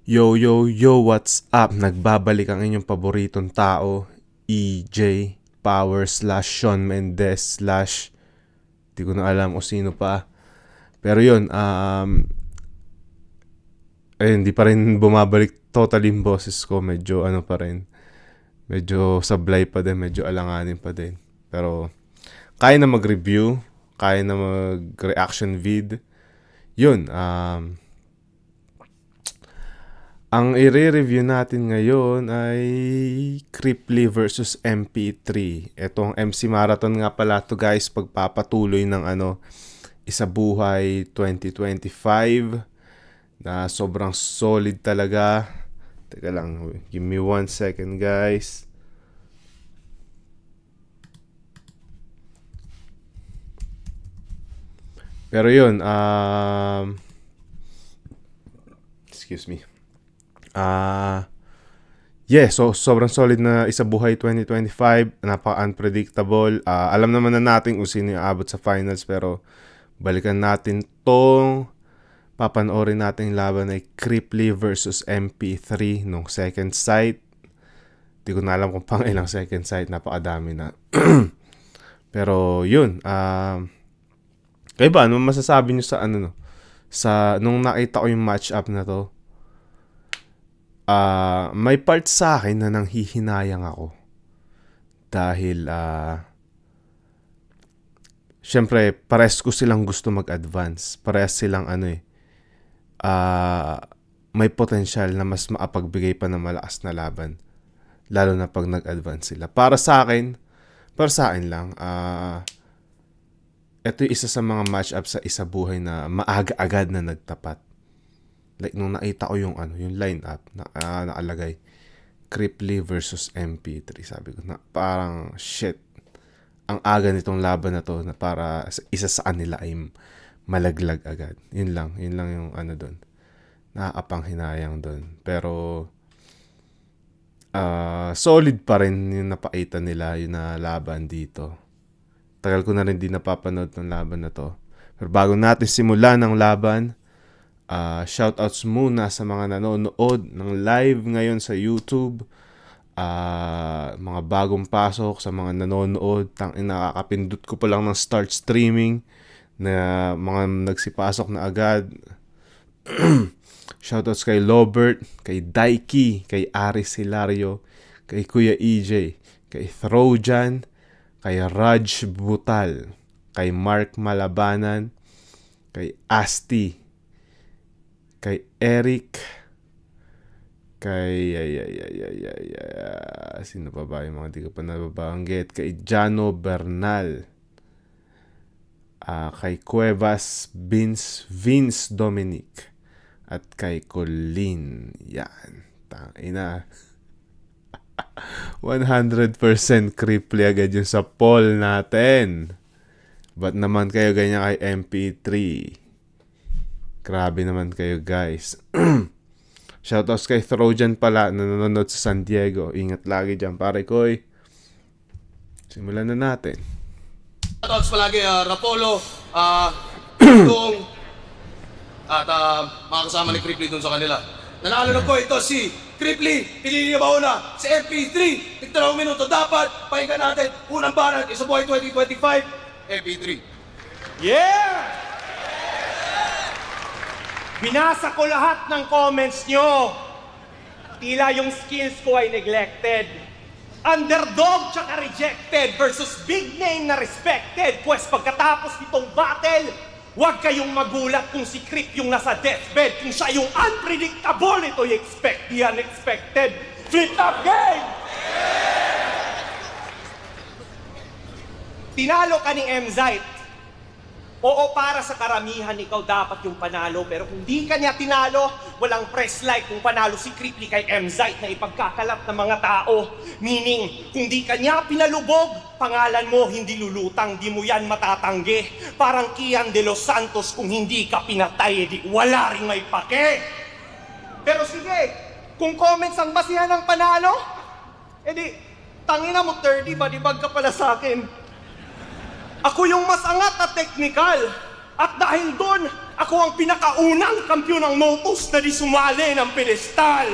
Yo, yo, yo, what's up? Nagbabalik ang inyong paboritong tao, EJ Power slash Shawn Mendes slash di ko na alam kung sino pa. Pero yun, hindi pa rin bumabalik totally yung boses ko. Medyo ano pa rin. Medyo sablay pa din, medyo alanganin pa din. Pero kaya na mag-review, kaya na mag-reaction vid. Yun, ang i-review natin ngayon ay Cripply versus MP3. Etong MC Marathon nga pala to guys, pagpapatuloy ng Isabuhay 2025 na sobrang solid talaga. Teka lang, give me 1 second guys. Pero yun, excuse me. So sobrang solid na Isabuhay 2025, napaka-unpredictable. Alam naman na natin kung sino yung abot sa finals, pero balikan natin tong papanoorin natin yung laban ay Cripply versus MP3 nung second sight. Di ko na alam kung pang ilang second sight, napakadami na. Pero yun, kayo ba, ano masasabi nyo sa sa nung nakita ko yung matchup na to? May part sa akin na nanghihinayang ako dahil syempre pares ko silang gusto mag-advance, pares silang may potential na mas maapagbigay pa ng malakas na laban, lalo na pag nag-advance sila. Para sa akin lang, ito yung isa sa mga matchup sa Isabuhay na maaga agad na nagtapat. Like nung nakita ko yung lineup na nakalagay Cripply versus MP3, sabi ko na parang shit, ang aga nitong laban na to na para isa sa kanila ay malaglag agad. Yun lang yung doon, nakakapanghinayang doon. Pero solid pa rin yung napakita nila yung na laban dito. Tagal ko na rin di napapanood ng laban na to. Pero bago natin simulan ng laban, shoutouts muna sa mga nanonood ng live ngayon sa YouTube. Mga bagong pasok sa mga nanonood. Nakakapindot ko pa lang ng start streaming na mga nagsipasok na agad. Shoutouts kay Lobert, kay Daiki, kay Aris Hilario, kay Kuya EJ, kay Trojan, kay Raj Butal, kay Mark Malabanan, kay Asti, kay Eric, kay sino pa ba yung mga di ko pa nababanggit, kay Jano Bernal, kay Cuevas Vince Dominic, at kay Colin. Yan, tangina. 100% Cripply agad yung sa poll natin. Ba't naman kayo ganyan kay MP3? Grabe naman kayo guys. Shoutouts kay Trojan pala na nanonood sa San Diego. Ingat lagi dyan pare koy. Simulan na natin. Shoutouts palagi Rapolo, Dong, at mga kasama ni Cripply dun sa kanila. Nanalo na ko ito si Cripply, pinili niya bauna si MP3. Tigtawang minuto dapat. Pakinggan natin unang banat Isabuhay 2025 MP3. Yeah! Binasa ko lahat ng comments nyo. Tila yung skills ko ay neglected. Underdog tsaka rejected versus big name na respected. Pues pagkatapos nitong battle, huwag kayong magulat kung si Crip yung nasa deathbed. Kung siya yung unpredictable, ito'y expect the unexpected. Flip top game! Tinalo ka ni M-Zite. Oo, para sa karamihan, ikaw dapat yung panalo. Pero kung di ka niya tinalo, walang press like kung panalo si Cripply kay M-Zite na ipagkakalat ng mga tao. Meaning, kung di ka niya pinalubog, pangalan mo hindi lulutang, di mo yan matatanggi. Parang Kian de los Santos, kung hindi ka pinatay, di wala ring may pake. Pero sige, kung comments ang basihan ng panalo, edi, tangina mo 30, badibag ka pala sa akin. Ako yung mas angat at technical. At dahil doon, ako ang pinakaunang kampyon ng Motus na di sumali ng pedestal.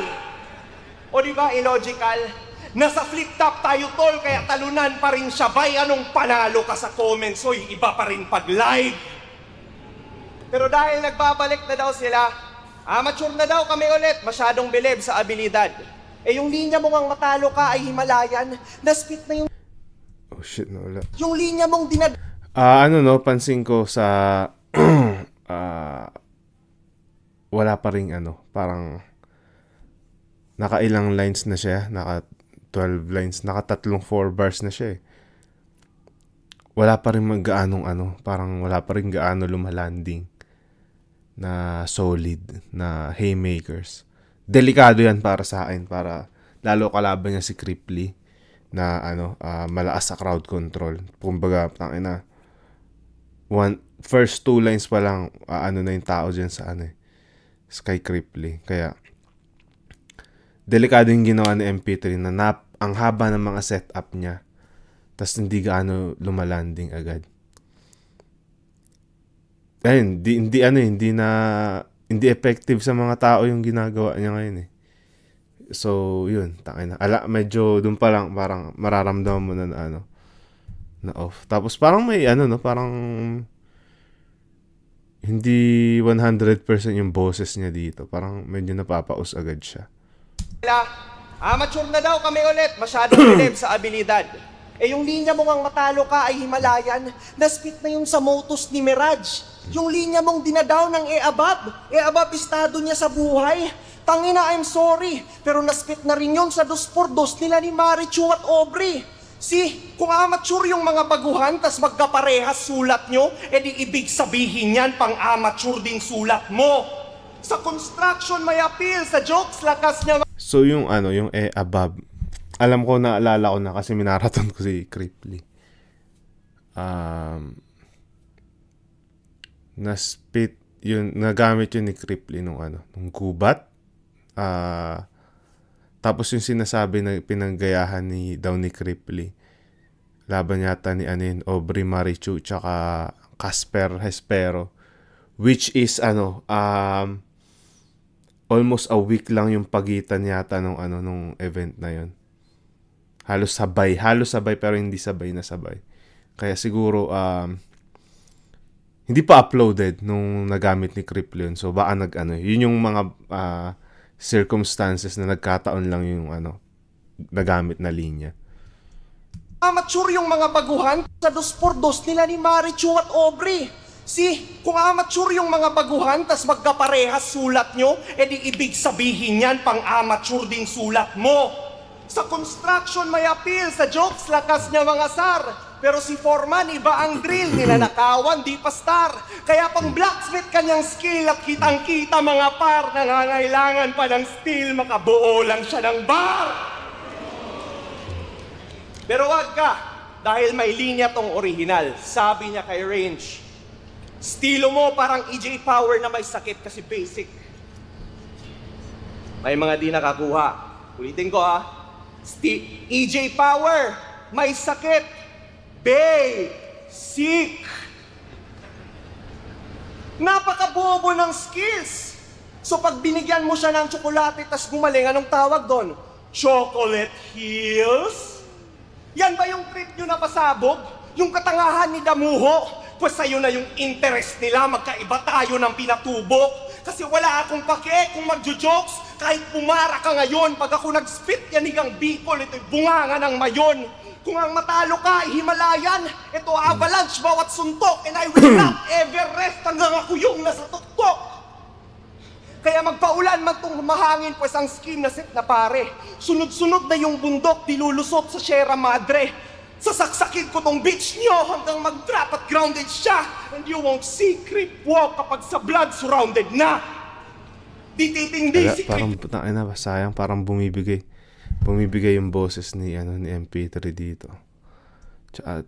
O di ba illogical? Nasa flip top tayo tol, kaya talunan pa rin siya. Bay, anong panalo ka sa comments? Oy, iba pa rin pag live. Pero dahil nagbabalik na daw sila, amateur na daw kami ulit, masyadong bilib sa abilidad. Eh yung linya mong ang matalo ka ay Himalayan, na-spit na yung... Oh shit, nawala. Yung linya mong dinad... Pansin ko sa... wala pa ring parang... Naka-ilang lines na siya, naka-12 lines, naka-3 4 bars na siya eh. Wala pa rin parang wala pa rin gaano lumalanding na solid, na haymakers. Delikado yan para sa akin, para lalo kalaban niya si Cripply na malakas sa crowd control. Kumbaga, first 2 lines pa lang, na yung tao dyan sa Sky Cripply. Kaya, delikado yung ginawa ni MP3 na ang haba ng mga setup niya. Tapos hindi gaano lumalanding agad. Ayun, hindi effective sa mga tao yung ginagawa niya ngayon eh. So, yun, medyo doon pa lang parang mararamdaman mo na off. Tapos parang may parang hindi 100% yung boses niya dito. Parang medyo napapaus agad siya. Amateur na daw kami ulit, masyadong bilib sa abilidad. Eh yung linya mong ang matalo ka ay Himalayan, na-spit na yung sa Motus ni Mirage. Yung linya mong dinadaw ng E-Abab estado niya sa buhay. Tangina, I'm sorry, pero na-spit na rin yun sa 2x2 nila ni Marichu at Aubrey. Kung amateur yung mga baguhan, tas magkaparehas sulat nyo, edi ibig sabihin yan, pang amateur din sulat mo. Sa construction may appeal, sa jokes lakas niya. So yung yung above, alam ko, naalala ko na kasi minaraton ko si Cripply. Na-spit yun, nagamit yun ni Cripply nung gubat. Tapos yung sinasabi na pinanggayahan daw ni Cripply, laban yata ni Aubrey Marichu tsaka Casper Hespero, which is almost a week lang yung pagitan yata nung event na yun. Halos sabay pero hindi sabay na sabay. Kaya siguro hindi pa uploaded nung nagamit ni Cripply yun. So baka yun yung mga circumstances na nagkataon lang yung nagamit na linya. Amateur yung mga baguhan sa 2x2 nila ni Marichu at Aubrey. Kung amateur yung mga baguhan, tas magkaparehas sulat nyo, edi ibig sabihin yan, pang amateur din sulat mo. Sa construction may appeal, sa jokes lakas niya mga sar. Pero si Foreman, iba ang drill, nilalakawan, di pa star. Kaya pang blacksmith kanyang skill at kitang-kita mga par, nangangailangan pa ng steel, makabuo lang siya ng bar. Pero wag ka, dahil may linya tong original, sabi niya kay Range, estilo mo parang EJ Power na may sakit kasi basic. May mga di nakakuha. Ulitin ko EJ Power, may sakit. Basic. Napakabobo ng skills. So pag binigyan mo siya ng tsokolate tas gumaling, anong tawag doon? Chocolate Hills? Yan ba yung trip nyo na pasabog? Yung katangahan ni Damuho? Pues sa'yo na yung interest nila, magkaiba tayo ng pinatubo. Kasi wala akong pake kung magjo-jokes, kahit pumara ka ngayon. Pag ako nag-spit yan higang Bicol, ito'y bunganga ng mayon. Kung ang matalo ka ay Himalayan, ito avalanche bawat suntok, and I will not ever rest hanggang ako yung nasa tuktok. Kaya magpaulan man tong mahangin, pues ang scheme na set na pare. Sunod-sunod na yung bundok, dilulusot sa Sierra Madre. Sasaksakin ko tong beach nyo hanggang mag-drop at grounded siya. And you won't see creep walk kapag sa blood surrounded na. Di titindi si creep. Parang, sayang, parang bumibigay yung boses ni MP3 dito. Tsaka,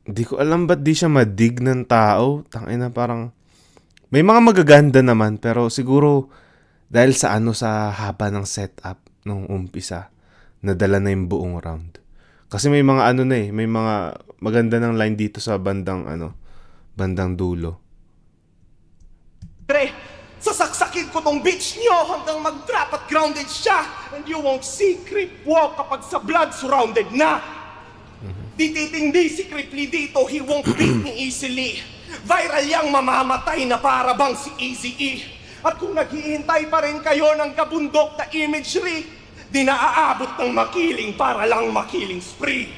di ko alam ba't di siya madig ng tao. Tangina, parang may mga magaganda naman, pero siguro dahil sa sa haba ng setup nung umpisa, nadala na yung buong round. Kasi may mga may mga maganda ng line dito sa bandang bandang dulo. Pre, sasaksakin ko tong bitch nyo hanggang mag-drop at grounded siya. And you won't see Creep walk kapag sa blood surrounded na. Di titindi si Cripply dito, he won't beat me easily. Viral yang mamamatay na para bang si Eazy-E. At kung naghihintay pa rin kayo ng kabundok na imagery, di naaabot ng makiling para lang makiling spree.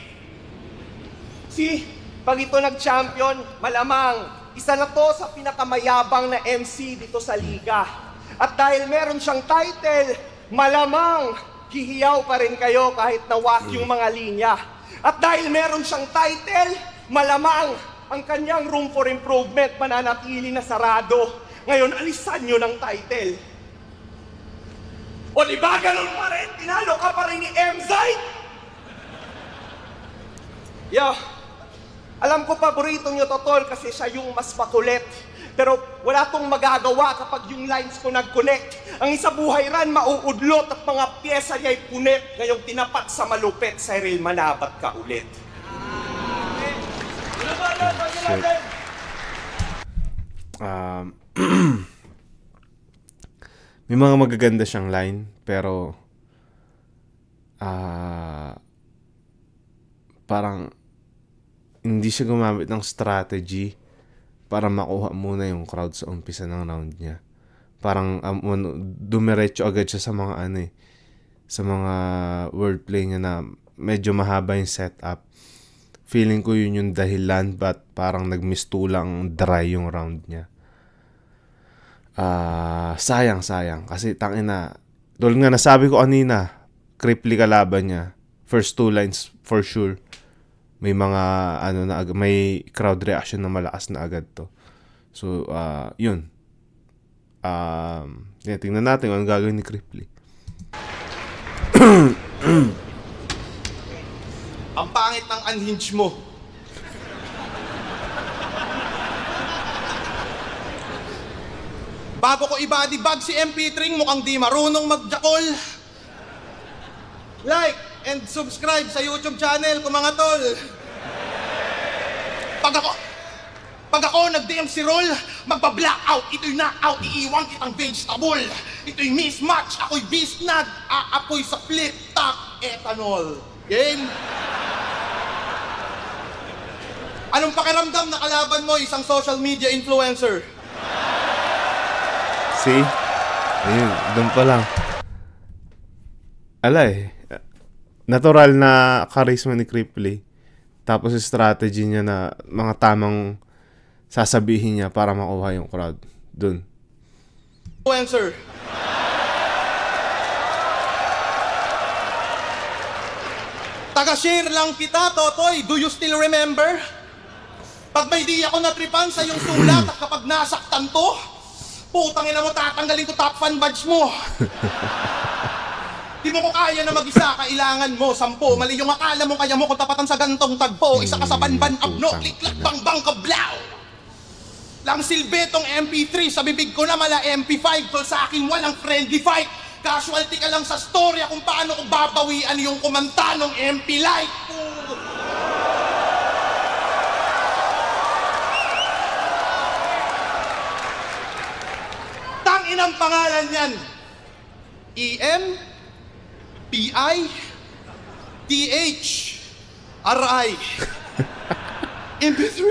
See, pag ito nag-champion, malamang isa na to sa pinakamayabang na MC dito sa liga. At dahil meron siyang title, malamang hihiyaw pa rin kayo kahit nawak yung mga linya. At dahil meron siyang title, malamang ang kanyang room for improvement mananatili na sarado. Ngayon, alisan nyo ng title. O diba ganun pa rin? Tinalo ka pa rin ni M-Zite? Yo, alam ko paborito nyo to, tol, kasi siya yung mas makulit. Pero wala tong magagawa kapag yung lines ko nag-connect. Ang isa buhay ran, mauudlot at mga pyesa niya'y punit. Ngayong tinapat sa malupit, Cyril, manabat ka ulit. May mga magaganda siyang line, pero parang hindi siya gumamit ng strategy para makuha muna yung crowd sa umpisa ng round niya. Parang dumiretso agad siya sa mga sa mga wordplay niya na medyo mahaba yung setup. Feeling ko yun yung dahilan ba't parang nagmistulang dry yung round niya. Sayang. Kasi tangina, dahil nga nasabi ko kanina, Cripply kalaban niya. First 2 lines for sure. May mga may crowd reaction na malakas na agad to. So, yun. Tingnan natin kung ano gagawin ni Cripply. Ang pangit ng unhinge mo. Bago ko i-body bag si MP3, mukhang di marunong magjakol. Like and subscribe sa YouTube channel ko, mga tol. Pag ako nag-DM si Roll, magpa-blackout, ito'y knockout, iiwan kitang vegetable. Ito'y mismatch, ako'y bisnag, aapoy sa flip-top ethanol. Game? Anong pakiramdam na kalaban mo, isang social media influencer? See? Ayun, doon pa lang. Natural na charisma ni Cripply. Tapos yung strategy niya na mga tamang sasabihin niya para makuha yung crowd. Doon. Influencer. Taga-share lang kita, Totoy. Do you still remember? Pag may di ako natripan sa iyong sulat at kapag nasaktan to, putang ina mo, tatanggalin ko top fan badge mo. Di mo ko kaya na mag-isa, kailangan mo 10. Mali yung akala mo, kaya mo kung tapatan sa gantong tagpo. Isa ka sa banban, abno, liklak, bang kablaw. Lang silbetong MP3, sa bibig ko na mala MP5. Tol, sa akin walang friendly fight. Casualty ka lang sa storya kung paano ko babawian yung kumanta ng MP Light. Inang pangalan yan, EM, PI, TH, RI, MP3.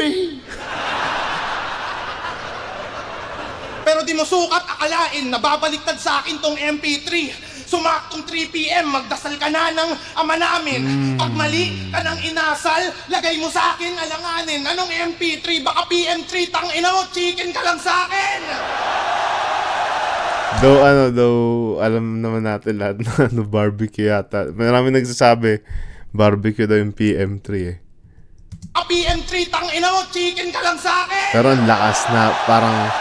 Pero di mo sukat akalain na babaliktad sa akin tong MP3. Sumaktong 3 PM, magdasal ka na ng ama namin. Pag mali ka ng inasal, lagay mo sa akin alanganin. Anong MP3? Baka PM3, tang ina mo, chicken ka lang sa akin. Though alam naman natin lahat na barbecue yata. Marami nagsasabi, barbecue daw yung PM3 eh. PM3, tang ina mo, chicken ka lang sa akin! Pero ang lakas na parang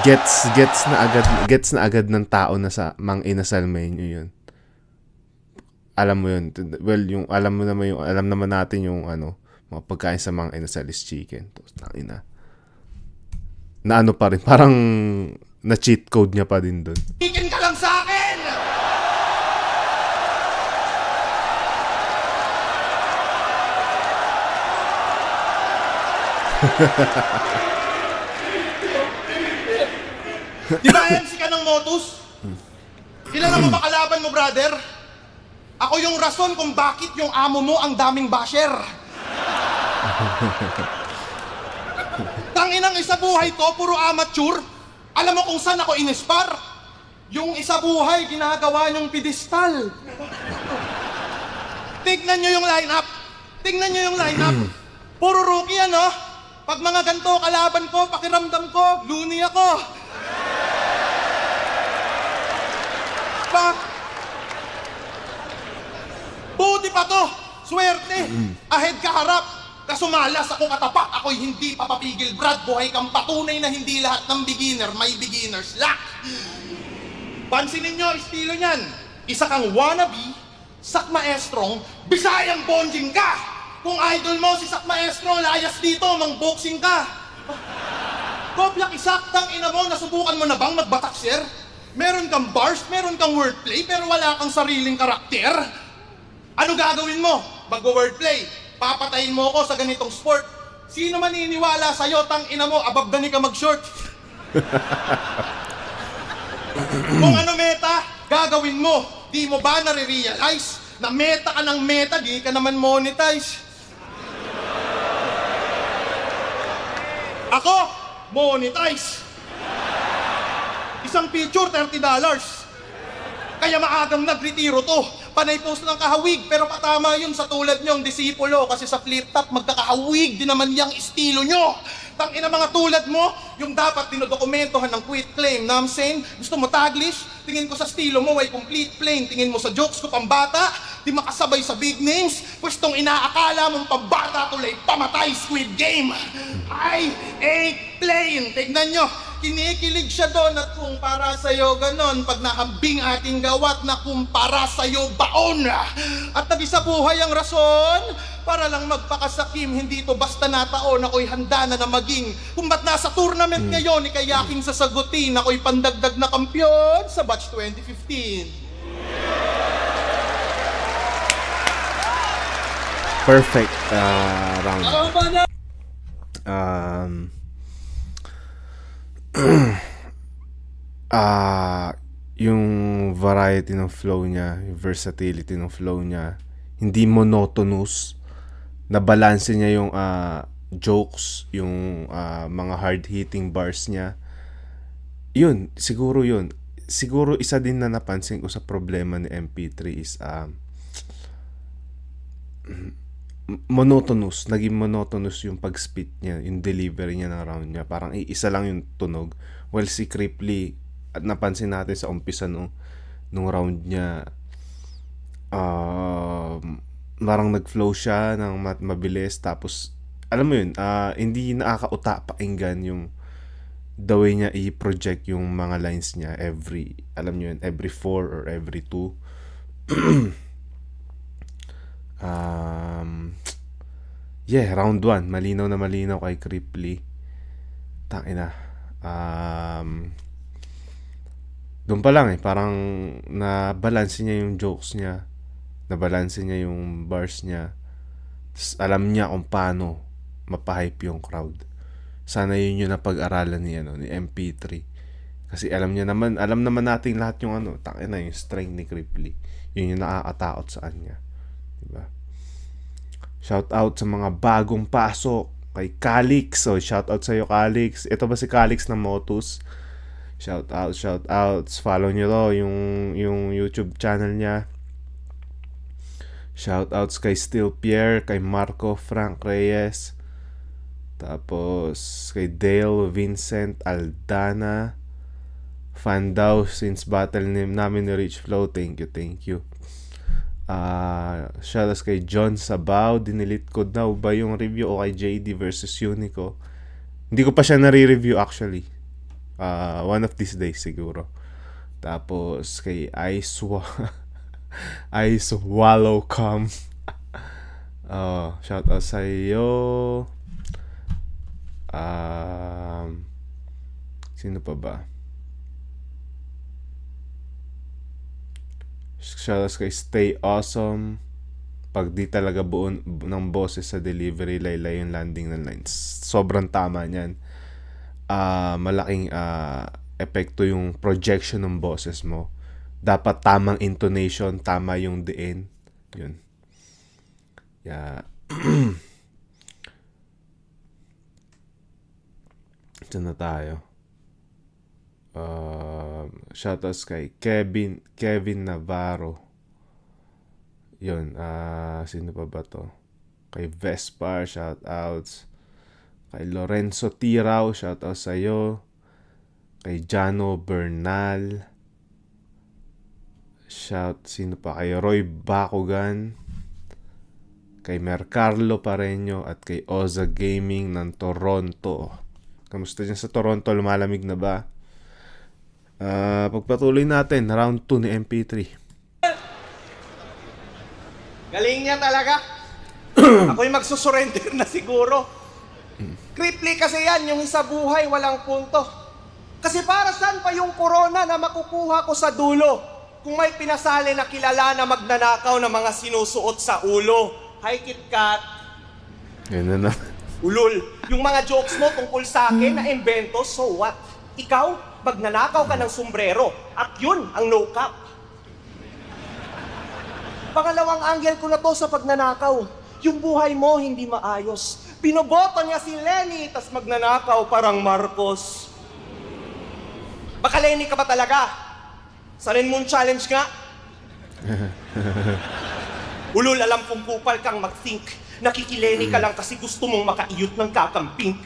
gets na agad ng tao na sa mang inasal menu yun. Alam mo yun. Well, alam naman natin yung mga pagkain sa mang inasal is chicken. Tapos tang ina. Na pa rin, parang na cheat code niya pa din doon. Chicken ka lang sa akin! Di ba MC ka ng Motus? Kilala mo ba kalaban mo, brother? Ako yung rason kung bakit yung amo mo ang daming basher. Tanginang isa buhay to, puro amateur. Alam mo kung saan ako inispar? Yung isa buhay, ginagawa niyong pedestal. Tignan niyo yung lineup. Tignan niyo yung lineup. Puro rookie ano? Pag mga ganito kalaban ko, pakiramdam ko, loony ako. Buti pa to, swerte. Ahead ka harap. Kasumalas ako katapat, ako'y hindi papapigil. Brad, buhay kang patunay na hindi lahat ng beginner may beginner's luck. Pansinin nyo, estilo niyan. Isa kang wannabe, sak maestrong, Bisayang bonjing ka. Kung idol mo si sak maestro, layas dito, mang-boxing ka. Kopyak isaktang ina mo, nasubukan mo na bang magbatak, sir? Meron kang bars, meron kang wordplay, pero wala kang sariling karakter. Ano gagawin mo? Mag-wordplay. Papatayin mo ako sa ganitong sport. Sino maniniwala sa'yo, tang ina mo, above gani ka mag-short? Kung ano meta, gagawin mo. Di mo ba nare-realize na meta ka ng meta, di ka naman monetize? Ako, monetize. Isang picture, $30. Kaya maagang nagretiro to. Panay post ng kahawig, pero patama yun sa tulad nyong disipulo. Kasi sa flip top, magkakahawig din naman yung estilo nyo. Tangina mga tulad mo, yung dapat dinodokumentohan ng quit claim. Know what I'm saying? Gusto mo taglish? Tingin ko sa estilo mo ay complete plain. Tingin mo sa jokes ko pambata, di makasabay sa big names. Pwestong inaakala mong pambata tulay pamatay Squid Game. I ain't playing. Tignan nyo, kinikilig siya doon at kung para sa'yo ganon. Pag nakambing ating gawat na kung para sa'yo baon. At nag-isa buhay ang rason para lang magpakasakim. Hindi ito basta nataon. Ako'y handa na maging. Kung ba't nasa tournament ngayon, ikayaking sasagutin. Ako'y pandagdag na kampyon sa batch 2015. Perfect round. Yung variety ng flow niya, yung versatility ng flow niya, hindi monotonous. Nabalanse niya yung jokes, yung mga hard-hitting bars niya. Yun, siguro yun. Siguro isa din na napansin ko sa problema ni MP3 is monotonous. Naging monotonous yung pag-spit niya, yung delivery niya ng round niya. Parang isa lang yung tunog. Well, si Cripply, at napansin natin sa umpisa nung round niya, parang nag-flow siya ng mabilis. Tapos, alam mo yun, hindi nakakauta pakinggan yung the way niya i-project yung mga lines niya every 4 or every 2. Round 1 malinaw na malinaw kay Cripply. Tangina. Doon pa lang parang na-balance niya yung jokes niya, na-balance niya yung bars niya. Tapos alam niya kung paano mapahype yung crowd. Sana yun yung napag-aralan ni MP3. Kasi alam naman natin lahat yung tangina yung strength ni Cripply. Yun yung nakakatakot sa kanya. Diba? Shout out sa mga bagong pasok kay Calix. Shout out sa iyo, Calix. Ito ba si Calix ng Motus? Shout out. Follow niyo to yung YouTube channel niya. Shout outs kay Still Pierre, kay Marco Frank Reyes. Tapos kay Dale Vincent Aldana. Fan daw since battle name namin ni Rich Flow. Thank you. Shoutouts kay John Sabaw. Dinilit ko daw ba yung review o kay JD versus Unico? Hindi ko pa siya nare-review actually. One of these days siguro. Tapos kay Swallowcom. Shoutout sa iyo. Sino pa ba? Shoutouts kay Stay Awesome. Pag di talaga buo ng boses sa delivery, laylay yung landing ng lines. Sobrang tama niyan. Malaking epekto yung projection ng boses mo. Dapat tamang intonation, tama yung diin. Yun. Yeah. Ito na tayo. Shoutouts kay Kevin Navarro. Yun. Sino pa ba to? Kay Vespar, shoutouts. Kay Lorenzo Tirao, shoutouts sa'yo. Kay Jano Bernal. Sino pa? Kay Roy Bakugan. Kay Mercarlo Pareño at kay Oza Gaming ng Toronto. Kamusta dyan sa Toronto? Lumalamig na ba? Pagpatuloy natin, round 2 ni MP3. Galing niya talaga. Ako'y magsusurrender na siguro. Cripply kasi yan, yung isa buhay, walang punto. Kasi para saan pa yung corona na makukuha ko sa dulo kung may pinasali na kilala na magnanakaw na mga sinusuot sa ulo? Hi, KitKat. Yan na. Ulol, yung mga jokes mo tungkol sa akin na invento, so what? Ikaw, magnanakaw ka ng sombrero at yun ang no cap. Pangalawang angle ko na to sa pagnanakaw. Yung buhay mo hindi maayos. Binoboto niya si Lenny, tas magnanakaw parang Marcos. Baka Lenny ka ba talaga? Sarin mong challenge nga. Ulol, alam kong kupal kang mag-think. Nakikileni ka lang kasi gusto mong makaiyot ng kakampink.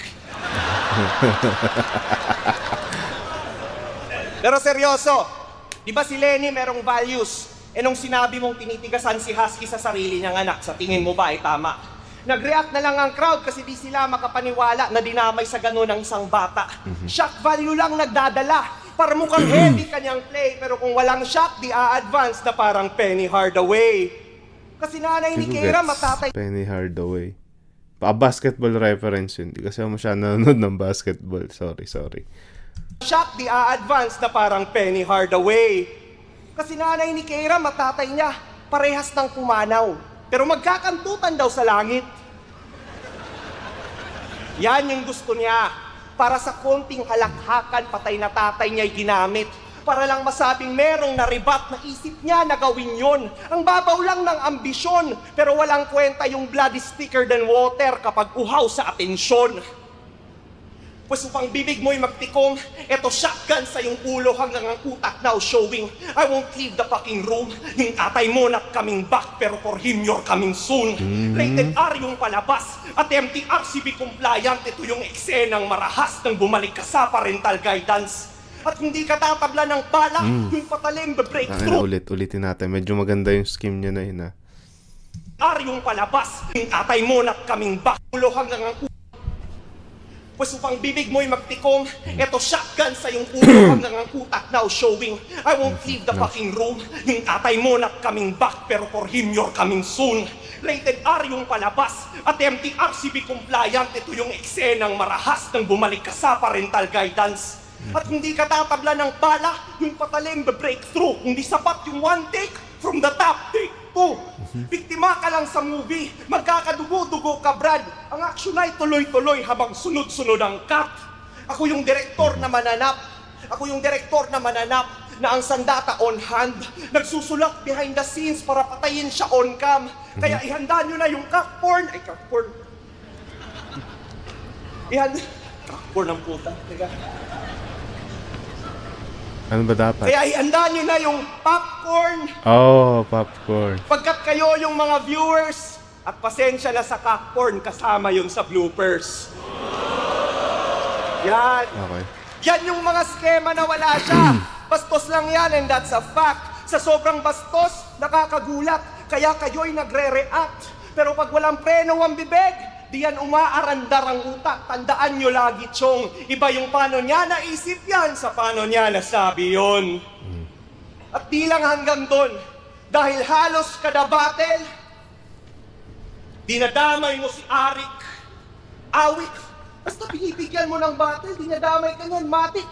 Pero seryoso, di ba si Lenny merong values? E nung sinabi mong tinitigasan si Husky sa sarili niyang anak, sa tingin mo ba ay tama? Nag-react na lang ang crowd kasi di sila makapaniwala na dinamay sa gano'n ng isang bata. Shock value lang nagdadala. Para mukhang heavy kanyang play, pero kung walang shock, di a-advance na parang Penny Hardaway. Kasi nanay ni Keira matatay. Penny Hardaway. Pa-basketball reference yun. Di kasi ako masyadong nanonood ng basketball. Sorry. Shock, di a-advance na parang Penny Hardaway. Kasi nanay ni Keira matatay niya. Parehas ng pumanaw. Pero magkakantutan daw sa langit. Yan yung gusto niya. Para sa konting halakhakan, patay na tatay niya'y ginamit. Para lang masabing merong naribat na isip niya na gawin yun. Ang babaw lang ng ambisyon, pero walang kwenta yung blood is thicker than water kapag uhaw sa atensyon. Pues upang bibig mo'y magtikong, eto shotgun sa yung ulo hanggang ang utak now showing. I won't leave the fucking room. Yung tatay mo not coming back, pero for him you're coming soon. Rated R yung palabas, at MTRCB compliant. Ito yung eksenang marahas nang bumalik ka sa parental guidance. At hindi ka tatabla ng bala, yung patalim breakthrough. Ulitin natin. Medyo maganda yung scheme niya na yun, ha? R yung palabas, yung tatay mo not coming back. Ulo hanggang ang pues upang bibig mo'y magtikong, eto shotgun sa yung ulo hanggang ang utak now showing. I won't leave the fucking room. Yung tatay mo not coming back, pero for him you're coming soon. Rated R yung palabas, at MTRCB compliant. Ito yung eksenang marahas nang bumalik ka sa parental guidance. At hindi ka tatabla ng bala, yung patalim breakthrough. Hindi sapat yung one take, from the top take 2. Biktima ka lang sa movie, magkakadugo-dugo ka, Brad. Ang action ay tuloy-tuloy habang sunod-sunod ang cut. Ako yung direktor na mananap. Na ang sandata on hand. Nagsusulat behind the scenes para patayin siya on cam. Kaya ihanda nyo na yung cockporn. Cockporn ang puta. Teka. Ano ba dapat? Kaya ihanda nyo na yung popcorn. Oh, popcorn. Pagkat kayo yung mga viewers, at pasensya na sa cockporn, kasama yun sa bloopers. Yan. Okay. Yan yung mga skema na wala siya. Bastos lang yan, and that's a fact. Sa sobrang bastos, nakakagulat. Kaya kayo'y nagre-react. Pero pag walang preno ang bibig, di yan umaarandar ang utak. Tandaan nyo lagi, Chong. Iba yung paano niya naisip yan sa paano niya nasabi yun. At di lang hanggang doon. Dahil halos kada battle, dinadamay mo si Arik. Awik. Basta pinipigyan mo ng battle, dinadamay ka niyan, matik.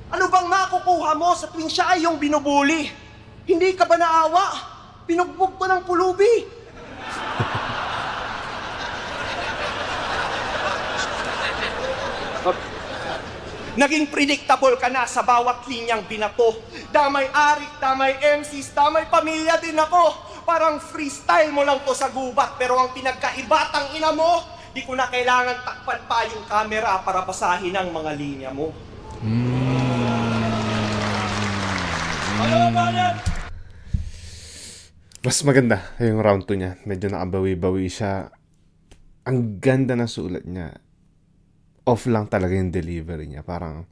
Ano bang nakukuha mo sa tuwing siya ay yung binubuli? Hindi ka ba naawa? Pinugbog ko ng pulubi. Naging predictable ka na sa bawat linyang binato. Damay Arik, damay MCs, damay pamilya din ako. Parang freestyle mo lang to sa gubat, pero ang pinagkaibatang ina mo, di ko na kailangan takpan pa yung camera para basahin ang mga linya mo. Mas maganda yung round 2 niya. Medyo nakabawi-bawi siya. Ang ganda na sulat niya. Off lang talaga yung delivery niya. Parang,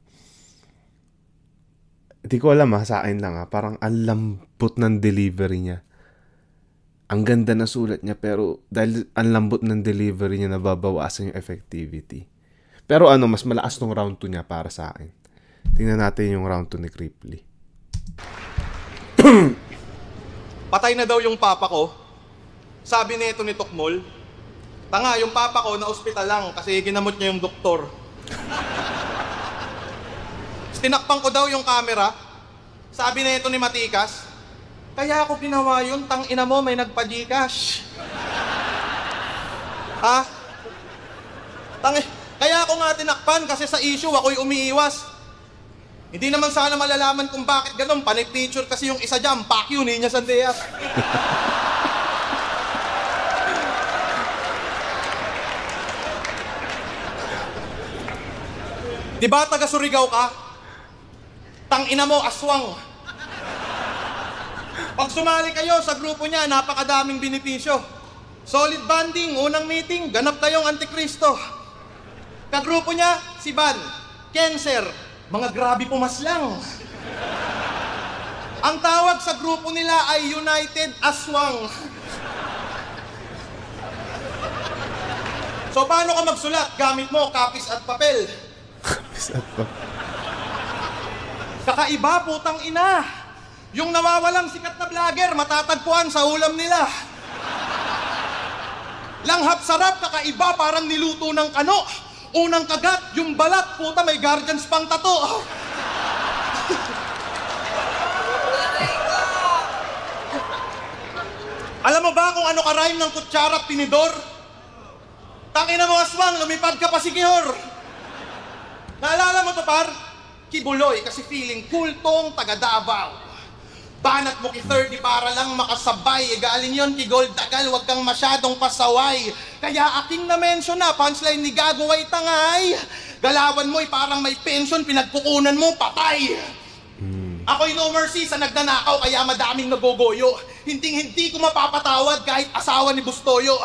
di ko alam sa akin lang parang ang lambot ng delivery niya. Ang ganda na sulat niya, pero dahil ang lambot ng delivery niya, nababawasan yung effectivity. Pero mas malakas tong round 2 niya para sa akin. Tingnan natin yung round 2 ni Cripply. Patay na daw yung papa ko. Sabi nito ni Tokmol, tanga, yung papa ko na ospital lang kasi ginamot niya yung doktor. Tinakpan ko daw yung camera. Sabi nito ni Matikas, kaya ako ginawa yun, tang ina mo, may nagpa-Gcash. Ha? Kaya ako nga tinakpan kasi sa issue ako'y umiiwas. Hindi naman sana malalaman kung bakit ganun. Panay-picture kasi yung isa dyan, Pacquiao, Niña Sandeas. Diba taga Surigao ka? Tang ina mo, aswang. Pag sumali kayo sa grupo niya, napakadaming benepisyo. Solid bonding, unang meeting, ganap kayong Antikristo. Kagrupo niya, si Van, Cancer, mga grabe pumaslang. Ang tawag sa grupo nila ay United Aswang. So paano ka magsulat? Gamit mo kapis at papel. Kapis at papel. Kakaiba, putang ina. Yung nawawalang sikat na vlogger, matatagpuan sa ulam nila. Langhap sarap, kakaiba, parang niluto ng kano. Unang kagat, yung balat, puta, may guardians pang tato. Alam mo ba kung ano ka-rhyme ng kutsara at tinidor? Tangina mo, aswang, lumipad ka pa si Kihor. Naalala mo to, par? Kibuloy, kasi feeling cool tong taga Davao. Banat mo ki 30 para lang makasabay. Galing yon ki Gold Dagal, wag kang masyadong pasaway. Kaya aking na-mention na, punchline ni Gago ay tangay. Galawan mo'y parang may pension, pinagkukunan mo, patay. Ako'y no mercy sa nagnanakaw, kaya madaming nagogoyo. Hindi ko mapapatawad kahit asawa ni Bustoyo.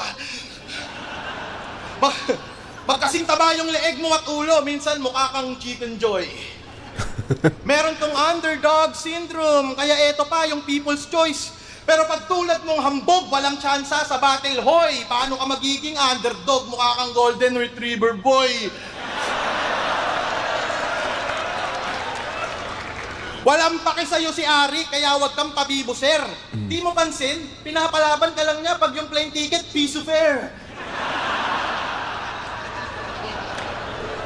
Magkasing taba yung leeg mo at ulo, minsan mukha kang Chicken Joy. Meron tong underdog syndrome, kaya eto pa yung people's choice. Pero pag tulad mong hambog, walang tsansa sa battle, hoy. Paano ka magiging underdog? Mukha kang golden retriever boy. Walang pake sa'yo si Ari, kaya wag kang pabibo, sir. Di mo pansin, pinapalaban ka lang niya pag yung plane ticket, piso fare.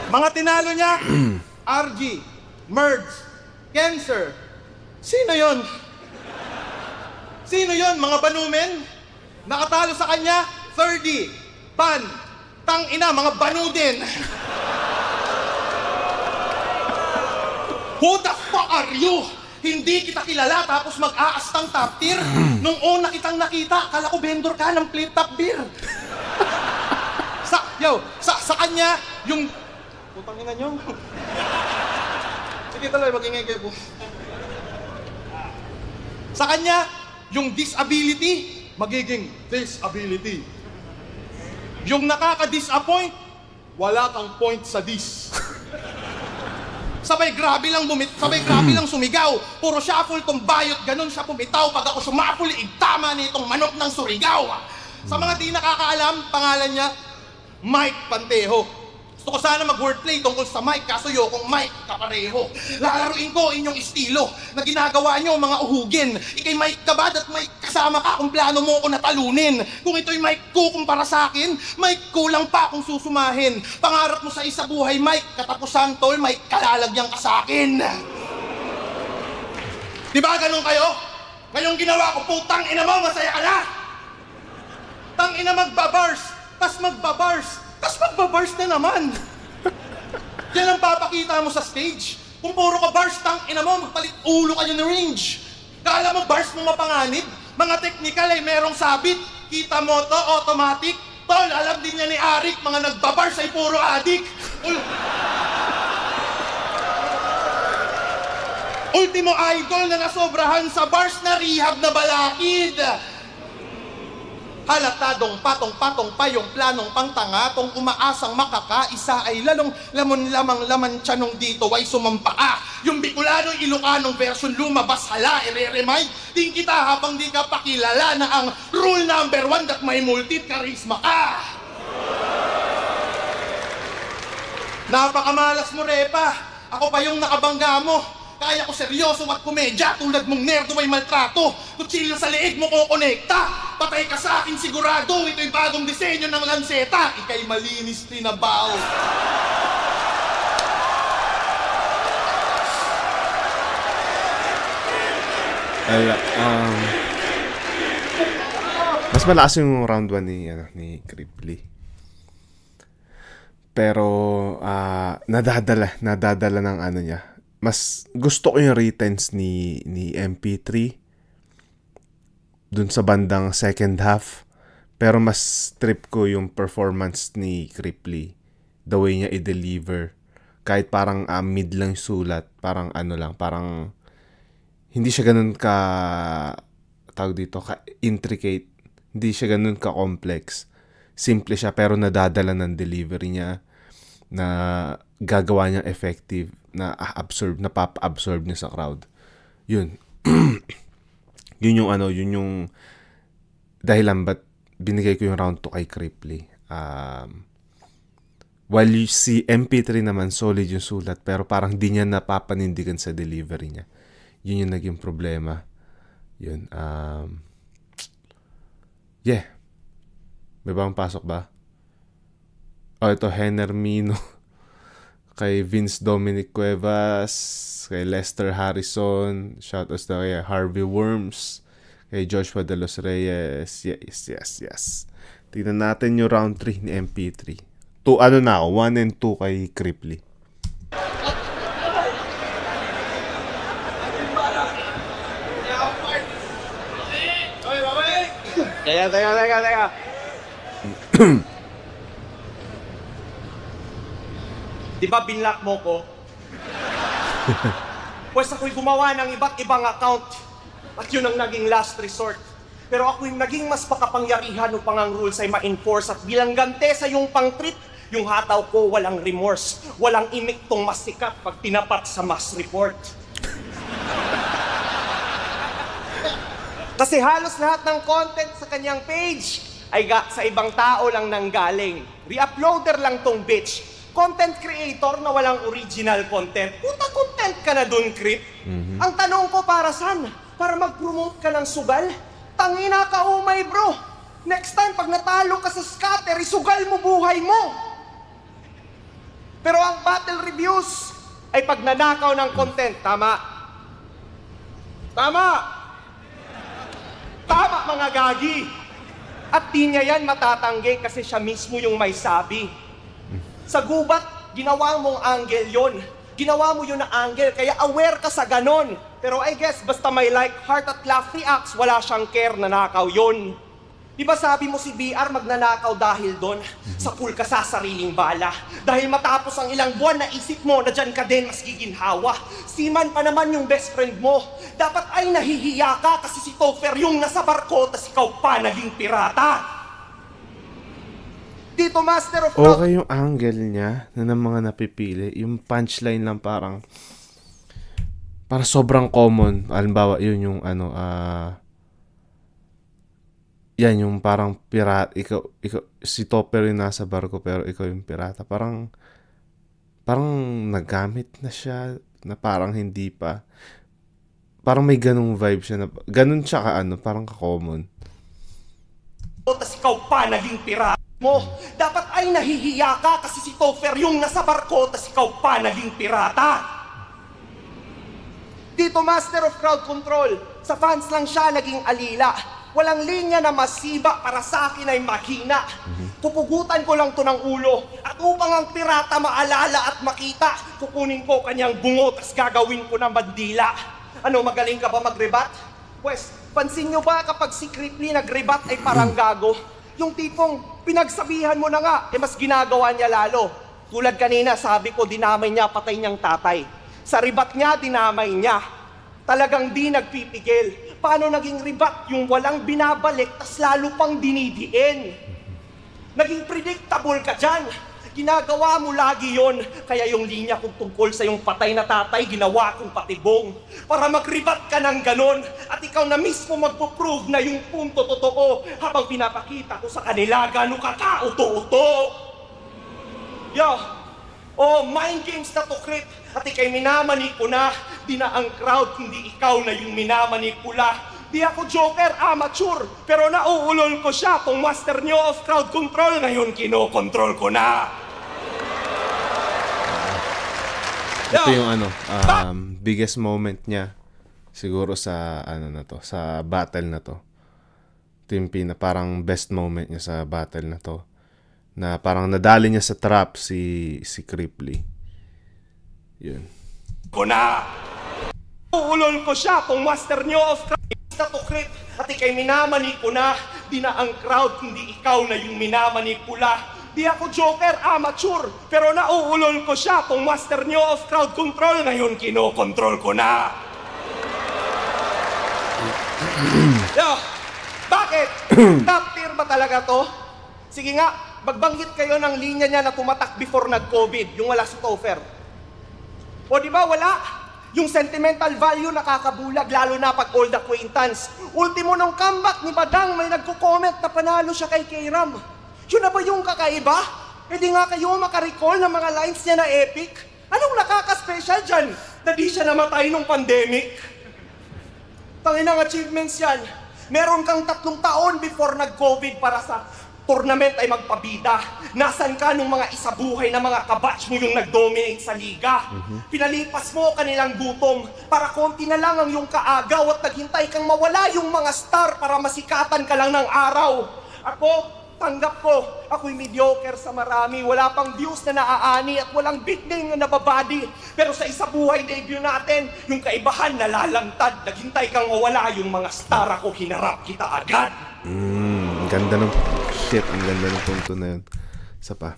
Mga tinalo niya, RG, Merds, Cancer. Sino yon? Sino yon, mga banumen? Nakatalo sa kanya, 30, Pan, tang ina, mga banu din. Who the fuck are you? Hindi kita kilala tapos mag-aastang top tier. Nung una kitang nakita, akala ko vendor ka ng flip-top beer. Sa kanya, yung... Putang ina nyo. Sige tuloy, mag-ingay kayo po. Sa kanya, yung disability, magiging disability. Yung nakaka-disappoint, wala kang point sa dis. Sabay grabe lang sumigaw. Puro shuffle tong bayot, ganun siya pumitaw. Pag ako sumapuli, igtama nitong manok ng Surigao. Sa mga di nakakaalam, pangalan niya, Mike Pantejo. Gusto ko sana mag-wordplay tungkol sa Mike, kaso yokong Mike kapareho. Lalaruin ko inyong estilo na ginagawa nyo mga uhugin. Ikay Mike kabad at Mike kasama ka kung plano mo ko natalunin. Kung ito'y Mike ko kumpara sa akin, Mike kulang pa kung susumahin. Pangarap mo sa isa buhay, Mike, katapusan tol, Mike kalalagyan ka sa akin. Diba ganun kayo? Ngayong ginawa ko, putang ina mo, masaya ka na! Tang ina magbabars, tas magbabars na naman. Yan ang papakita mo sa stage. Kung puro ka bars, ina mo, magpalit ulo kayo ng range. Kala mo bars mo mapanganib? Mga technical ay merong sabit. Kita mo to, automatic. Tol, alam din niya ni Arik, mga nagbabars ay puro adik. Ultimo idol na nasobrahan sa bars na rehab na balakid. Halatadong patong-patong pa yung planong pangtanga, tong umaasang makakaisa ay lalong lamang-laman tyanong dito ay sumampaa. Yung Bicolanong Ilocanong version lumabas, hala, ire-remind din kita habang di ka pakilala na ang rule number 1 that may multi-charisma ka. Napakamalas mo, Repa. Ako pa yung nakabangga mo. Kaya ko seryoso at komedya, tulad mong nerdo may maltrato. Kutsilyo sa leeg mo ko konekta. Patay ka sa akin sigurado, ito'y bagong disenyo ng lanseta. Ika'y malinis tinabaw. Mas malakas yung round 1 ni Cripply. Pero nadadala ng ano niya. Mas gusto ko yung retense ni MP3 dun sa bandang second half. Pero mas trip ko yung performance ni Cripply. The way niya i-deliver. Kahit parang mid lang sulat. Parang ano lang. Parang hindi siya ganun ka-intricate. Hindi siya ganun ka-complex. Simple siya pero nadadala ng delivery niya na gagawa niya effective, na napapa-absorb niya sa crowd. Yun. yun yung dahilan ba't binigay ko yung round 2 kay Cripply. While si MP3 naman solid yung sulat pero parang di niya napapanindigan sa delivery niya. Yun yung naging problema. Yun. Yeah. May bang pasok ba? Ito, Henermino. Kay Vince Dominic Cuevas. Kay Lester Harrison. Shoutouts na kay Harvey Worms. Kay Joshua De Los Reyes. Yes. Tignan natin yung round 3 ni MP3. 1 and 2 kay Cripply. Teka. Di ba binlock mo ko? Pues ako'y gumawa ng iba't ibang account at yun ang naging last resort. Pero ako'y naging mas makapangyarihan upang ang rules ay ma-enforce at bilang gante sa yung pang-trip, yung hataw ko walang remorse, walang imik tong mas sikat pag tinapat sa mass report. Kasi halos lahat ng content sa kanyang page ay sa ibang tao lang nanggaling. Re-uploader lang tong bitch. Content creator na walang original content. Puta, content ka na dun, Crip. Ang tanong ko para saan? Para mag-promote ka ng sugal? Tangina ka, umay bro. Next time, pag natalo ka sa scatter, isugal mo buhay mo. Pero ang battle reviews ay pag nanakaw ng content. Tama. Tama, mga gagi. At di niya yan matatanggi kasi siya mismo yung may sabi. Sa gubat, ginawa mong angle yon. Ginawa mo yun na angle, kaya aware ka sa ganon. Pero I guess, basta may like, heart at laugh reacts, wala siyang care na nakaw yon. Di ba sabi mo si BR magnanakaw dahil doon? Sa pool ka sa sariling bala. Dahil matapos ang ilang buwan, naisip mo na dyan ka din mas giginhawa. Seaman pa naman yung best friend mo. Dapat ay nahihiya ka kasi si Topher yung nasa barko, tas ikaw pa naging pirata. Dito, Master of Rock. Okay yung angle niya na ng mga napipili. Yung punchline lang parang sobrang common. Halimbawa, yun yung yan yung parang pirata. Ikaw, si Topper yung nasa barko pero ikaw yung pirata. Parang nagamit na siya na parang hindi pa. Parang may ganung vibe siya na ganun siya parang ka-common. Tas ikaw pa naging pirata mo. Dapat ay nahihiya ka kasi si Topher yung nasa barko, tas ikaw pa naging pirata. Dito, Master of Crowd Control, sa fans lang siya naging alila. Walang linya na masiba para sa akin ay mahina. Pupugutan ko lang to ng ulo. At upang ang pirata maalala at makita, kukunin ko kanyang bungo tas gagawin ko ng bandila. Ano, magaling ka ba mag-rebat? Pues, pansin nyo ba kapag si Cripply nag-rebat ay parang gago? Yung tipong pinagsabihan mo na nga, mas ginagawa niya lalo. Tulad kanina, sabi ko, dinamay niya patay niyang tatay. Sa rebat niya, dinamay niya. Talagang di nagpipigil. Paano naging rebat yung walang binabalik tas lalo pang dinidiin? Naging predictable ka dyan. Ginagawa mo lagi yon. Kaya yung linya kong tungkol sa yung patay na tatay, ginawa kong patibong. Para mag-rebat ka ng ganon. At ikaw na mismo magpo-prove na yung punto totoo habang pinapakita ko sa kanila gano'ng kakauto-uto. Yo! Oh, mind games na to, Crip. At ikay minamanipula. Di na ang crowd, hindi ikaw na yung minamanipula. Di ako joker, amateur. Pero nauulol ko siya. Kung master nyo of crowd control, ngayon kinokontrol ko na. Ito yung biggest moment niya siguro sa sa battle na to. Ito yung parang best moment niya sa battle na to. Na parang nadali niya sa trap si Cripply. Yun. Ko na! Uulol ko siya kung master nyo of crowd na to, Crip. At ikay minamanipula. Di na ang crowd, hindi ikaw na yung minamanipula. Di ako joker, amateur. Pero nauulol ko siya kung master nyo of crowd control. Ngayon kinokontrol ko na. Yo, bakit? Top tier ba talaga to? Sige nga, magbanggit kayo ng linya niya na tumatak before nag-COVID, yung wala si Topher. O di ba wala? Yung sentimental value nakakabulag, lalo na pag old acquaintance. Ultimo nung comeback ni Badang, may nagko-comment na panalo siya kay K-Ram. Yun na ba yung kakaiba? E di nga kayo makarecall ng mga lines niya na epic? Anong nakaka-special dyan? Na di siya namatay nung pandemic? Tanginang achievements yan. Meron kang 3 taon before nag-COVID para sa tournament ay magpabida. Nasaan ka nung mga isabuhay na mga kabatch mo yung nag-dominate sa liga? Pinalipas mo kanilang gutom para konti na lang ang yung kaagaw at naghintay kang mawala yung mga star para masikatan ka lang ng araw. Ako, tanggap ko, ako'y mediocre sa marami. Wala pang views na naaani at walang big name na nababadi. Pero sa isabuhay debut natin, yung kaibahan nalalantad. Naghintay kang mawala yung mga star, ako hinarap kita agad. Ang ganda ng ang ganda ng punto na yun. Isa pa.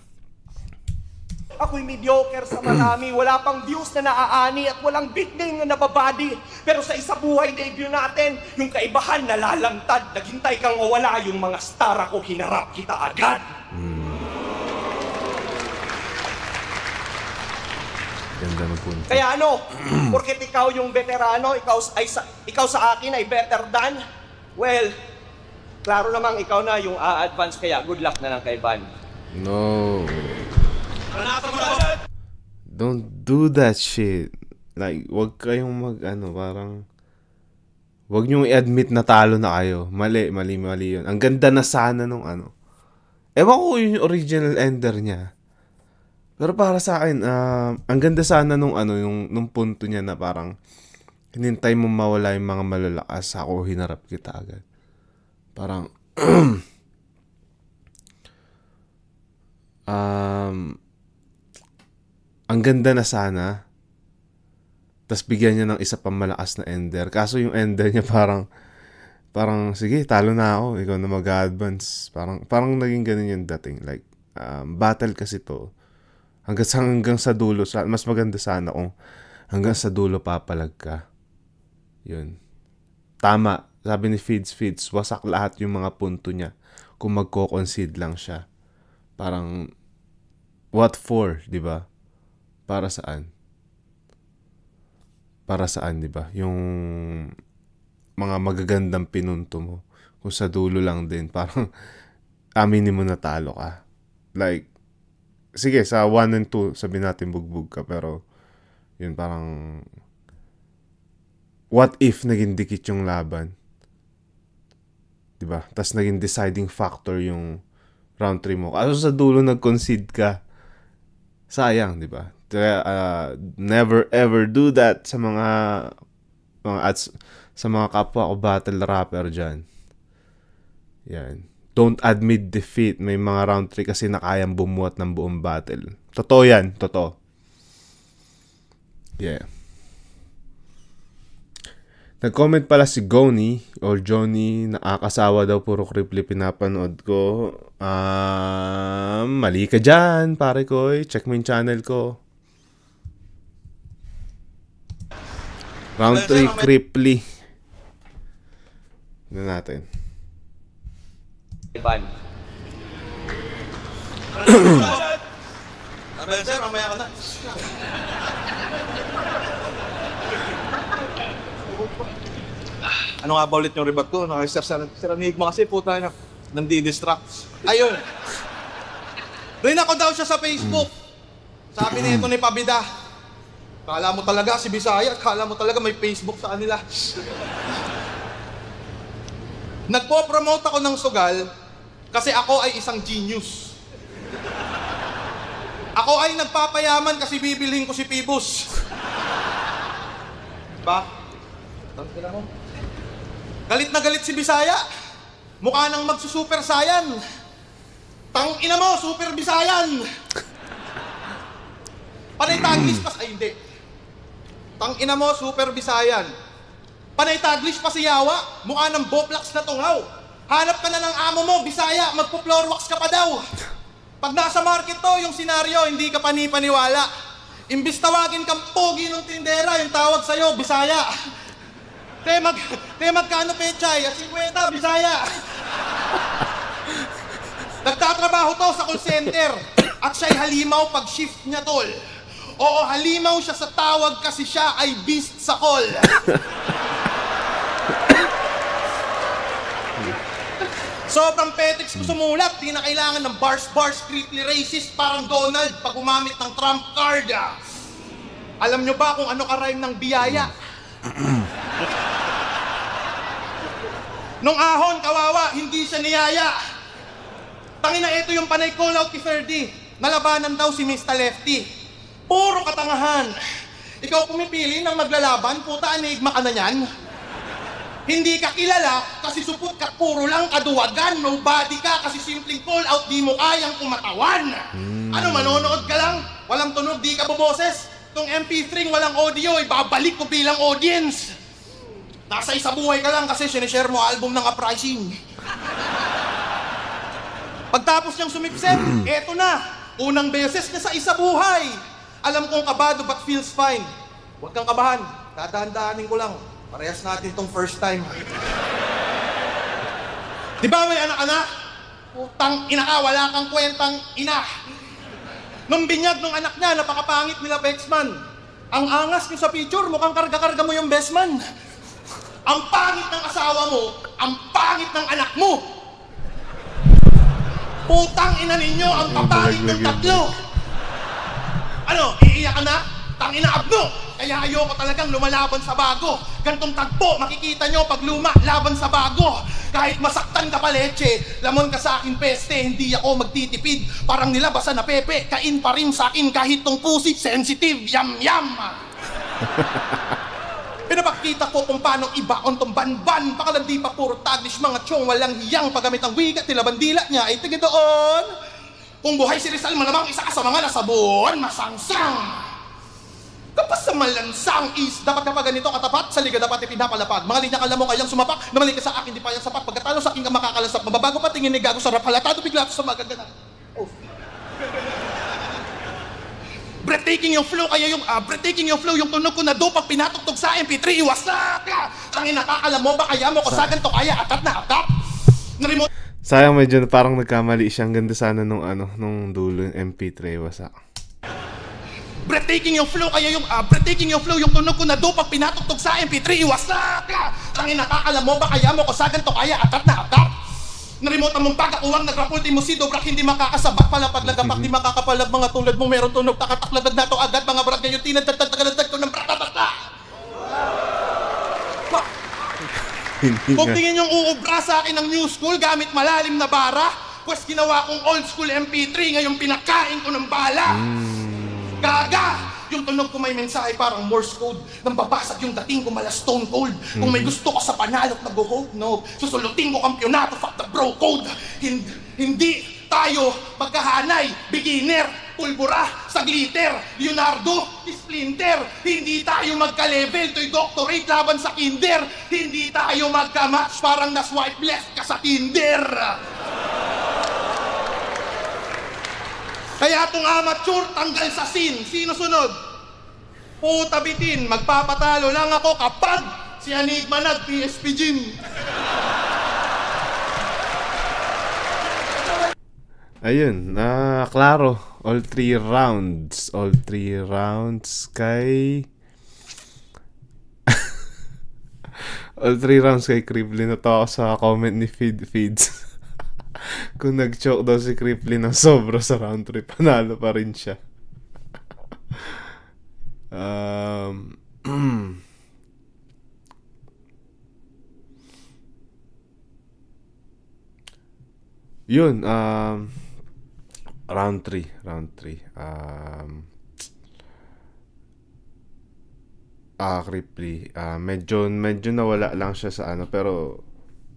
Ako'y mediocre sa marami, wala pang views na naaani at walang big name na nababadi. Pero sa isabuhay debut natin, yung kaibahan nalalantad. Naghintay kang mawala yung mga star, ako hinarap kita agad. Ganda ng punto. Kaya ano, porket ikaw yung veterano, ikaw sa akin ay better than, well, klaro namang ikaw na yung a-advance, kaya good luck na lang kay Van. No. Don't do that shit. Like, wag kayong parang wag niyong i-admit na talo na kayo. Mali yun. Ang ganda na sana nung ewan ko yung original ender niya. Pero para sa akin, ang ganda sana nung nung punto niya na parang hinintay mo mawala yung mga malalakas, ako hinarap kita agad. Parang ang ganda na sana. Tapos bigyan niya ng isa pang malakas na ender. Kaso yung ender niya parang sige, talo na ako, ikaw na mag-advance. Parang naging ganun yung dating. Like battle kasi to. Hanggang sa dulo, mas maganda sana kung hanggang sa dulo papalag ka. Yun. Tama. Sabi ni Feeds, wasak lahat yung mga punto niya kung magko-concede lang siya. Parang, what for, di ba? Para saan? Para saan, di ba? Yung mga magagandang pinunto mo. Kung sa dulo lang din, parang aminin mo na talo ka. Like, sige, sa 1 and 2, sabihin natin bugbog ka, pero yun parang, what if naging dikit yung laban? Diba? Tapos naging deciding factor yung round 3 mo. Kaso sa dulo nag-concede ka. Sayang, diba? Never ever do that sa mga sa mga kapwa ko battle rapper dyan. Yan. Don't admit defeat. May mga round 3 kasi na kayang bumuhat ng buong battle. Totoo yan. Totoo. Yeah. Nag-comment pala si Goni or Johnny, nakakasawa daw, puro Kripley pinapanood ko. Mali ka dyan, pare ko. Check mo yung channel ko. Round 3 Kripley. Ano natin? Ivan. Sir, mamaya ka na. Ano nga ba ulit yung rebat ko? Sir Enigma kasi puta na nandi-distract. Ayun. Rin ako daw siya sa Facebook. Sabi nito ni Pabida, kala mo talaga si Bisaya, kala mo talaga may Facebook sa kanila. Nagpo-promote ako ng sugal kasi ako ay isang genius. Ako ay nagpapayaman kasi bibilhin ko si Pibus. Diba? Tangkila mo. Galit na galit si Bisaya. Mukha nang magsusuper Saiyan. Tangina mo, super Bisayan. Panay Taglish pa ay hindi. Tangina mo, super Bisayan. Panay Taglish pa si Yawa. Mukha ng Boplax na tungaw. Hanap ka na ng amo mo, Bisaya, magpo-floor wax ka pa daw. Pag nasa market to, yung senaryo, hindi ka panipaniwala. Imbis tawagin kang pogi ng tindera, yung tawag sa'yo, Bisaya. Magkano pechay? 50, Bisaya. Nagtatrabaho to sa call center. At siya'y halimaw pag shift niya, tol. Oo, halimaw siya sa tawag kasi siya ay beast sa call. Sobrang petex ko sumulat, di na kailangan ng bars, Kripley racist, parang Donald pag gumamit ng Trump card. Alam nyo ba kung ano ka-rhyme ng biyaya? Nung ahon, kawawa, hindi siya niyaya. Tangina, ito yung panay call out ni Ferdy. Nalabanan daw si Mr. Lefty. Puro katangahan. Ikaw pumipili ng maglalaban, puta, enigma ka na yan. Hindi ka kilala kasi supot ka, puro lang kaduwagan. Nobody ka kasi simpleng call out, di mo kayang kumatawan. Ano, manonood ka lang? Walang tunog, di ka buboses? Tong MP3 walang audio, ibabalik ko bilang audience. Nasa isa buhay ka lang kasi sinishare mo album ng Uprising. Pagtapos niyang sumipsep, eto na. Unang beses niya sa isa buhay. Alam kong kabado but feels fine. Huwag kang kabahan, dadahan-dahanin ko lang. Parehas natin itong first time. Di ba may anak-anak? Putang ina ka, wala kang kwentang ina. Nung binyag ng anak niya, napakapangit nila Bexman. Ang angas niyo sa picture, mukhang karga-karga mo yung best man. Ang pangit ng asawa mo, ang pangit ng anak mo. Putang ina ninyo, ang papangit ng tatlo. Ano, iiyak ka na? Tangina abno! Kaya ayoko talagang lumalaban sa bago. Gantong tagpo, makikita nyo pag luma, laban sa bago. Kahit masaktan ka pa leche, lamon ka sa akin peste, hindi ako magtitipid. Parang nilabasa na pepe, kain pa rin sa akin kahit tong pusi, sensitive, yam-yam. Pinapakita ko kung paano ibaon tong ban-ban. Baka lang di pa puro Taglish, mga tiyong walang hiyang paggamit ang wiga, tila bandila niya ay tigil doon. Kung buhay si Rizal, malamang isa ka sa mga nasabon, masangsang. Kapag sa malansang is, dapat kapag ganito katapat, sa liga dapat ipinapalapag. Mga linya kala mo kayang sumapak, namali ka sa akin, di pa yan sapat. Pagkatalo sa akin ka makakalasap, mababago pa tingin ni gago sa rap, halatado bigla sa magagana. Oh. Breathtaking yung flow, kaya yung breathtaking yung flow, yung tunog ko na do, pag pinatugtog sa MP3, iwas na ka! Tangin nakakala mo ba kaya mo kasagan to kaya, atat na atat? Na-remote. Sayang medyo parang nagkamali siya. Ang ganda sana nung dulo yung MP3, wasak. Breathtaking yung flow, kaya yung breathtaking yung flow, yung tunog ko na do, pag pinatugtog sa MP3, iwas na ka! Tangin nakakala mo ba kaya mo kasagan to kaya, atat na atat? Na-remote mong pagkakuwang, nagrapulti mo si Dobrak, hindi makakasabat pala paglagapak, di makakapalab mga tulad mo, meron tunog, takatakladag na to agad, mga brad ngayon, tinadagdag ko ng pratatata. Kung tingin yung uubra sa akin ng new school gamit malalim na bara, pues ginawa kong old school MP3, ngayon pinakain ko ng bala. Gaga! Yung tunog ko may mensahe parang Morse code. Nang babasag yung dating ko mala stone cold. Kung may gusto ka sa panalo at nag-hold, no. Susulutin ko kampyonato, fuck the bro code. Hindi tayo magkahanay, beginner, pulbura, sa glitter, Leonardo, Splinter. Hindi tayo magka-level, to'y doctorate laban sa kinder. Hindi tayo magka-match, parang na-swipe left ka sa Tinder. Kaya itong amateur, tanggal sa scene. Sino sunod? Puta bitin, magpapatalo lang ako kapag si Enigma nag-PSP Gym. Ayun, klaro. All 3 rounds. All 3 rounds kay... All 3 rounds kay Cripply. Natawa ako sa comment ni Feeds. Kung nag-choke daw si Cripply ng sobra sa round 3, panalo pa rin siya. Yun, round 3. Cripply. Medyo nawala lang siya sa ano, pero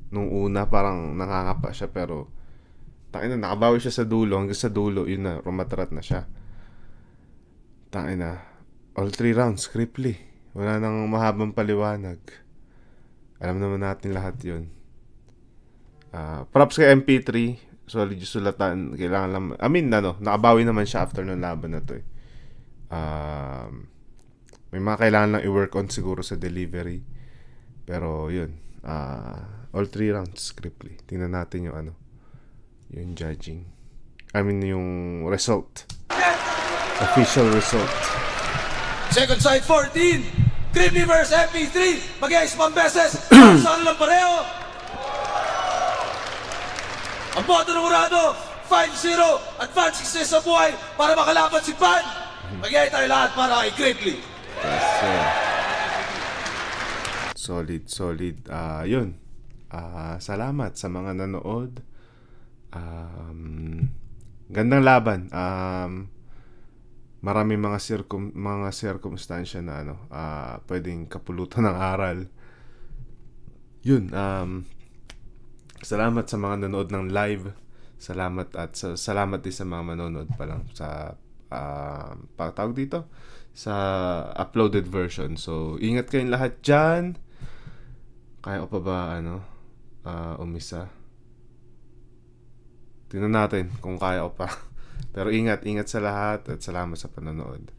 nung una parang nakakapa siya, pero nakabawi siya sa dulo, hanggang sa dulo yun na, rumatrat na siya. All 3 rounds Cripply, wala nang mahabang paliwanag, alam naman natin lahat yun. Props kay MP3, solid yung sulatan, kailangan lang, nakabawi naman siya after ng laban na to may mga kailangan lang i-work on siguro sa delivery, pero yun, all 3 rounds Cripply. Tingnan natin yung yung judging. Yung result. Official result. Second side 14. Cripply vs MP3. Mag-ice beses. Saan lang pareho? Ang boto ng Urado, 5-0. Advancing sa buhay para makalaban si Pan. Mag-iay tayo lahat para kay Cripply. Solid. Yun. Salamat sa mga nanood. Gandang laban. Marami mga circumstansya na pwedeng kapulutan ng aral. Yun. Salamat sa mga nanood ng live. Salamat din sa mga manonood pa lang sa patawag dito sa uploaded version. So ingat kayong lahat dyan. Kaya ko pa ba umisa? Tingnan natin kung kaya ko pa. Pero ingat sa lahat at salamat sa panonood.